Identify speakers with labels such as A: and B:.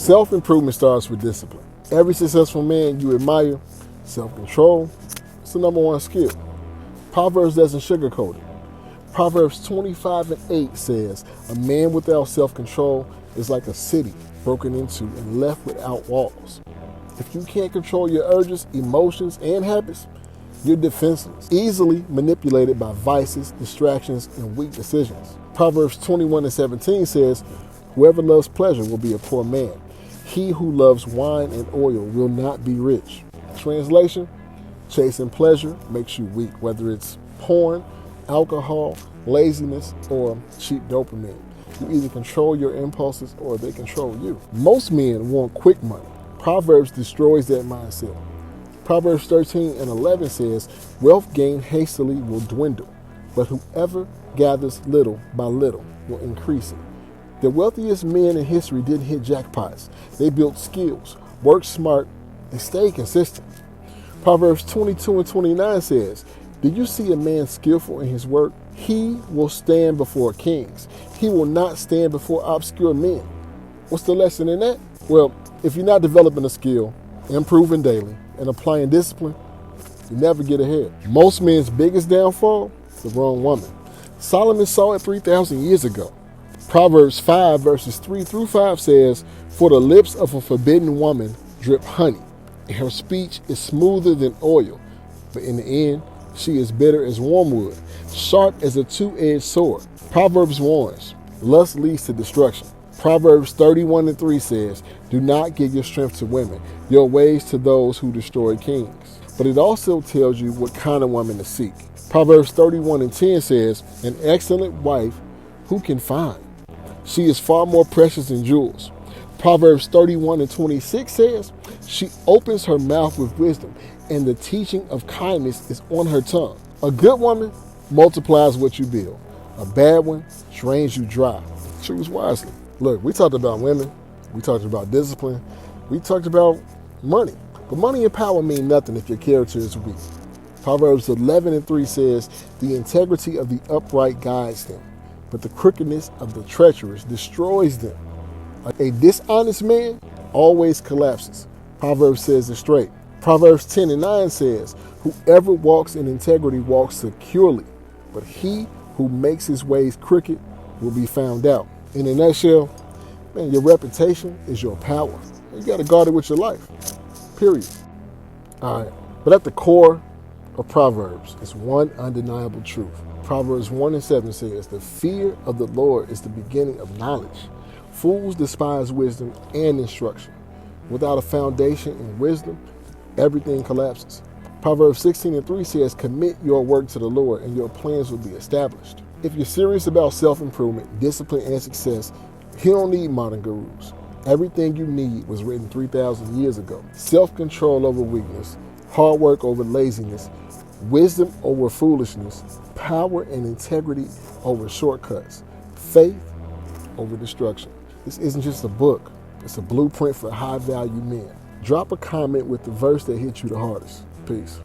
A: Self-improvement starts with discipline. Every successful man you admire, self-control, it's the number one skill. Proverbs doesn't sugarcoat it. Proverbs 25:8 says, a man without self-control is like a city broken into and left without walls. If you can't control your urges, emotions, and habits, you're defenseless, easily manipulated by vices, distractions, and weak decisions. Proverbs 21:17 says, whoever loves pleasure will be a poor man. He who loves wine and oil will not be rich. Translation, chasing pleasure makes you weak, whether it's porn, alcohol, laziness, or cheap dopamine. You either control your impulses or they control you. Most men want quick money. Proverbs destroys that mindset. Proverbs 13:11 says, wealth gained hastily will dwindle, but whoever gathers little by little will increase it. The wealthiest men in history didn't hit jackpots. They built skills, worked smart, and stayed consistent. Proverbs 22:29 says, do you see a man skillful in his work? He will stand before kings. He will not stand before obscure men. What's the lesson in that? Well, if you're not developing a skill, improving daily, and applying discipline, you never get ahead. Most men's biggest downfall, the wrong woman. Solomon saw it 3,000 years ago. Proverbs 5 verses 3-5 says, for the lips of a forbidden woman drip honey, and her speech is smoother than oil, but in the end, she is bitter as wormwood, sharp as a two-edged sword. Proverbs warns, lust leads to destruction. Proverbs 31:3 says, do not give your strength to women, your ways to those who destroy kings. But it also tells you what kind of woman to seek. Proverbs 31:10 says, an excellent wife who can find? She is far more precious than jewels. Proverbs 31:26 says, she opens her mouth with wisdom, and the teaching of kindness is on her tongue. A good woman multiplies what you build. A bad one drains you dry. Choose wisely. Look, we talked about women. We talked about discipline. We talked about money. But money and power mean nothing if your character is weak. Proverbs 11:3 says, the integrity of the upright guides them, but the crookedness of the treacherous destroys them. A dishonest man always collapses. Proverbs says it straight. Proverbs 10:9 says, whoever walks in integrity walks securely, but he who makes his ways crooked will be found out. In a nutshell, man, your reputation is your power. You got to guard it with your life, period. All right, but at the core of Proverbs is one undeniable truth. Proverbs 1:7 says, the fear of the Lord is the beginning of knowledge. Fools despise wisdom and instruction. Without a foundation in wisdom, everything collapses. Proverbs 16:3 says, commit your work to the Lord and your plans will be established. If you're serious about self-improvement, discipline, and success, you don't need modern gurus. Everything you need was written 3,000 years ago. Self-control over weakness, hard work over laziness, wisdom over foolishness, power and integrity over shortcuts, faith over destruction. This isn't just a book. It's a blueprint for high-value men. Drop a comment with the verse that hit you the hardest. Peace.